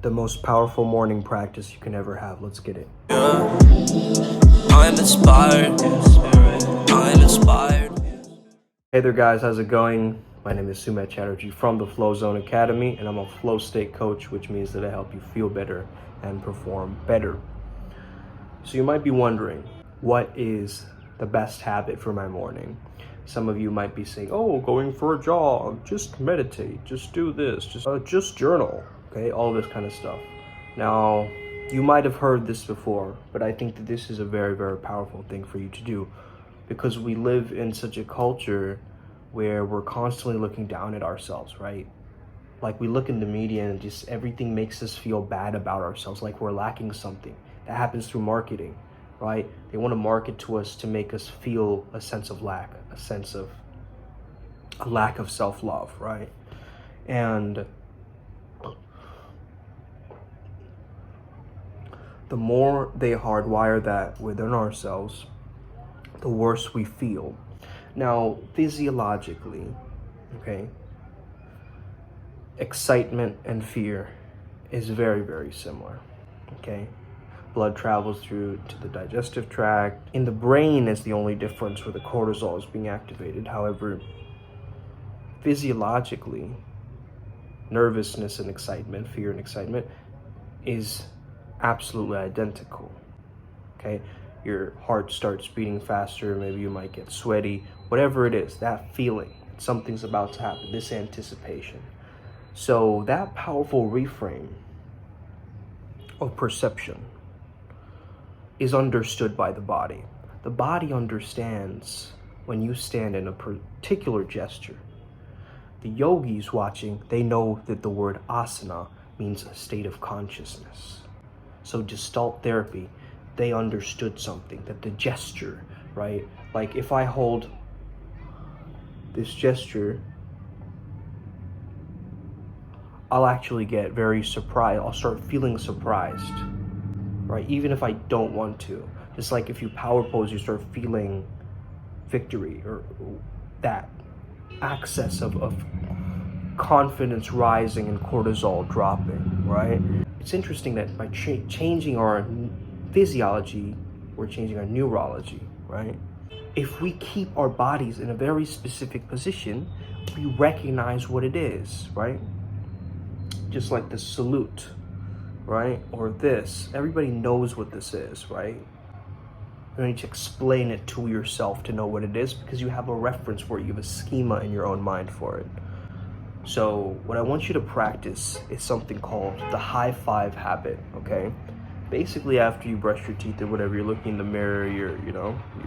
The most powerful morning practice you can ever have. Let's get it. I'm inspired. I'm inspired. Hey there guys, how's it going? My name is Sumet Chatterjee from the Flow Zone Academy, and I'm a flow state coach, which means that I help you feel better and perform better. So you might be wondering, what is the best habit for my morning? Some of you might be saying, oh, going for a jog, just meditate, just do this, just journal, okay? All this kind of stuff. Now, you might have heard this before, but I think that this is a very, very powerful thing for you to do, because we live in such a culture where we're constantly looking down at ourselves, right? Like, we look in the media and just everything makes us feel bad about ourselves, like we're lacking something. That happens through marketing, right? They want to market to us to make us feel a sense of lack, a lack of self-love, right? And the more they hardwire that within ourselves, the worse we feel. Now, physiologically, okay, excitement and fear is very, very similar, okay? Blood travels through to the digestive tract. In the brain is the only difference where the cortisol is being activated. However, physiologically, nervousness and excitement, fear and excitement, is absolutely identical, okay? Your heart starts beating faster, maybe you might get sweaty, whatever it is, that feeling, something's about to happen, this anticipation. So that powerful reframe of perception is understood by the body. The body understands when you stand in a particular gesture. The yogis watching, they know that the word asana means a state of consciousness. So Gestalt therapy, they understood something, that the gesture, right? Like if I hold this gesture, I'll actually get very surprised. I'll start feeling surprised, right? Even if I don't want to. Just like if you power pose, you start feeling victory, or that access of confidence rising and cortisol dropping, right? It's interesting that by changing our physiology, we're changing our neurology, right? If we keep our bodies in a very specific position, we recognize what it is, right? Just like the salute, right? Or this, everybody knows what this is, right? You don't need to explain it to yourself to know what it is, because you have a reference for it, you have a schema in your own mind for it. So what I want you to practice is something called the high five habit, okay? Basically, after you brush your teeth or whatever, you're looking in the mirror, you're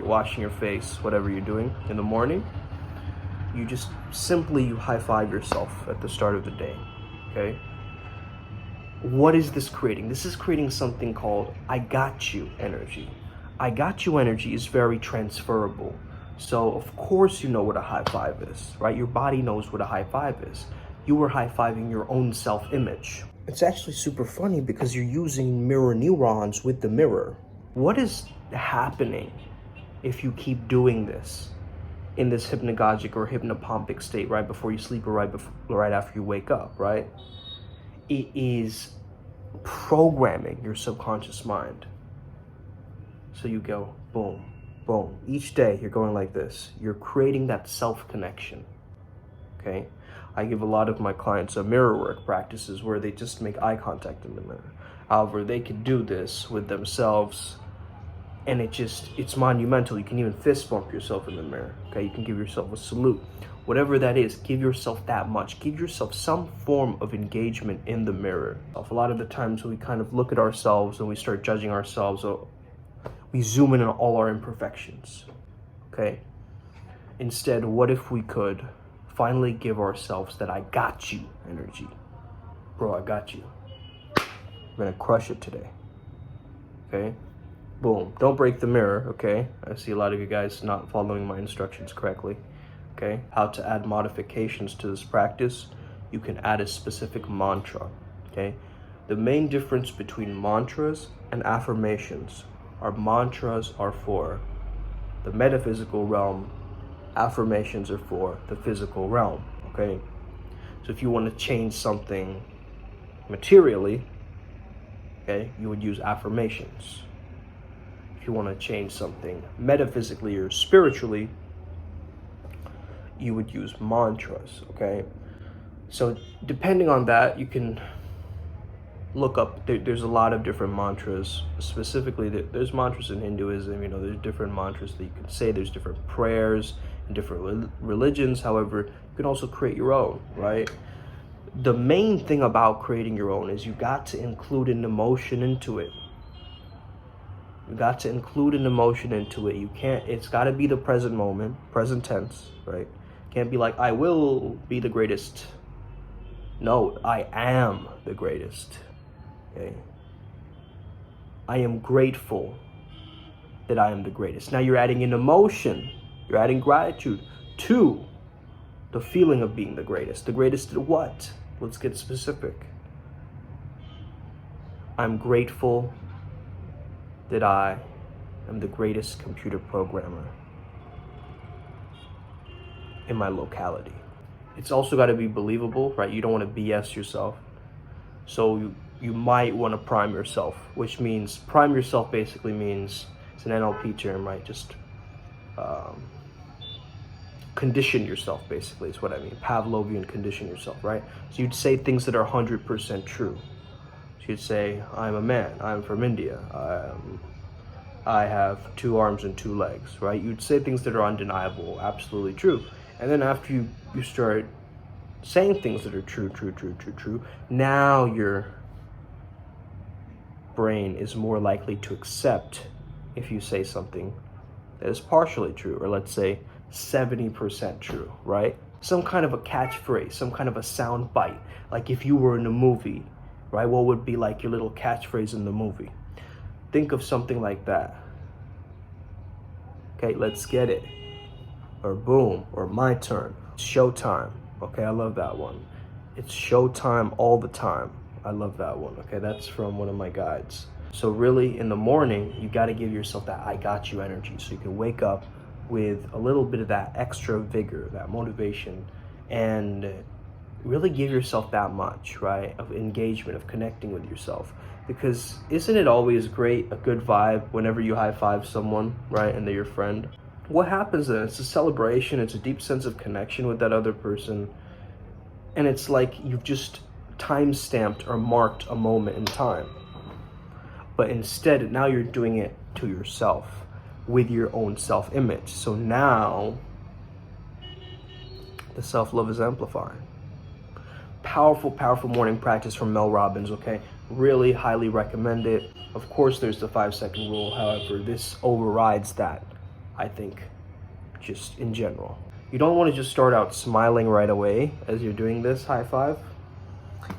washing your face, whatever you're doing in the morning, you just simply high five yourself at the start of the day, okay? What is this creating? This is creating something called I got you energy. I got you energy is very transferable. So of course you know what a high five is, right? Your body knows what a high five is. You were high-fiving your own self-image. It's actually super funny because you're using mirror neurons with the mirror. What is happening if you keep doing this in this hypnagogic or hypnopompic state right before you sleep or right after you wake up, right? It is programming your subconscious mind. So you go boom, boom. Each day you're going like this. You're creating that self-connection, okay? I give a lot of my clients a mirror work practices where they just make eye contact in the mirror. However, they can do this with themselves, and it's monumental. You can even fist bump yourself in the mirror, okay? You can give yourself a salute. Whatever that is, give yourself that much. Give yourself some form of engagement in the mirror. A lot of the times we kind of look at ourselves and we start judging ourselves, we zoom in on all our imperfections, okay? Instead, what if we could finally give ourselves that I got you energy? Bro, I got you. I'm gonna crush it today, okay? Boom, don't break the mirror, okay? I see a lot of you guys not following my instructions correctly, okay? How to add modifications to this practice. You can add a specific mantra, okay? The main difference between mantras and affirmations are mantras are for the metaphysical realm, affirmations are for the physical realm, okay? So if you want to change something materially, Okay, you would use affirmations. If you want to change something metaphysically or spiritually, you would use mantras. Okay, so depending on that, you can look up. There's a lot of different mantras. Specifically, there's mantras in Hinduism. You know, there's different mantras that you can say. There's different prayers in different religions. However, you can also create your own, right? The main thing about creating your own is you got to include an emotion into it. You got to include an emotion into it. You can't, it's got to be the present moment, present tense, right? Can't be like, I will be the greatest. No, I am the greatest. Okay? I am grateful that I am the greatest. Now you're adding an emotion. You're adding gratitude to the feeling of being the greatest. The greatest at what? Let's get specific. I'm grateful that I am the greatest computer programmer in my locality. It's also got to be believable, right? You don't want to BS yourself. So you might want to prime yourself, which means prime yourself basically means, it's an NLP term, right? Just condition yourself, basically, is what I mean. Pavlovian condition yourself, right? So you'd say things that are 100% true. So you'd say, I'm a man, I'm from India, I have 2 arms and 2 legs, right? You'd say things that are undeniable, absolutely true. And then after you start saying things that are true, now your brain is more likely to accept if you say something that is partially true, or let's say 70% true, right? Some kind of a catchphrase, some kind of a sound bite. Like if you were in a movie, right? What would be like your little catchphrase in the movie? Think of something like that. Okay, let's get it. Or boom, or my turn. Showtime. Okay, I love that one. It's showtime all the time. I love that one. Okay, that's from one of my guides. So really, in the morning, you got to give yourself that I got you energy, so you can wake up with a little bit of that extra vigor, that motivation, and really give yourself that much, right, of engagement, of connecting with yourself. Because isn't it always great, a good vibe, whenever you high five someone, right, and they're your friend? What happens then? It's a celebration, it's a deep sense of connection with that other person, and it's like you've just time-stamped or marked a moment in time. But instead, now you're doing it to yourself, with your own self-image. So now, the self-love is amplifying. Powerful, powerful morning practice from Mel Robbins, okay? Really highly recommend it. Of course, there's the 5-second rule. However, this overrides that, I think, just in general. You don't want to just start out smiling right away as you're doing this high five.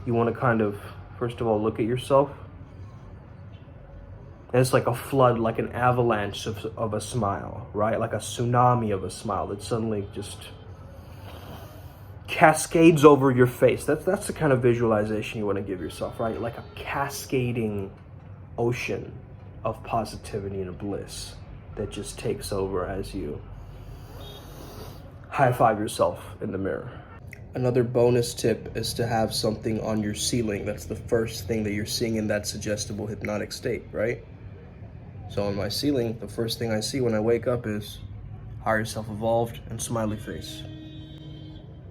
You want to kind of, first of all, look at yourself. And it's like a flood, like an avalanche of a smile, right? Like a tsunami of a smile that suddenly just cascades over your face. That's the kind of visualization you want to give yourself, right? Like a cascading ocean of positivity and bliss that just takes over as you high five yourself in the mirror. Another bonus tip is to have something on your ceiling. That's the first thing that you're seeing in that suggestible hypnotic state, right? So on my ceiling, the first thing I see when I wake up is higher self evolved and smiley face.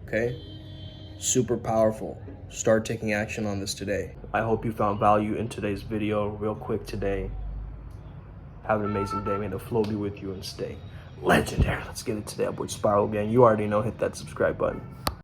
Okay? Super powerful. Start taking action on this today. I hope you found value in today's video. Real quick today. Have an amazing day. May the flow be with you and stay legendary. Let's get it today. Upward Spiral Gang. You already know, hit that subscribe button.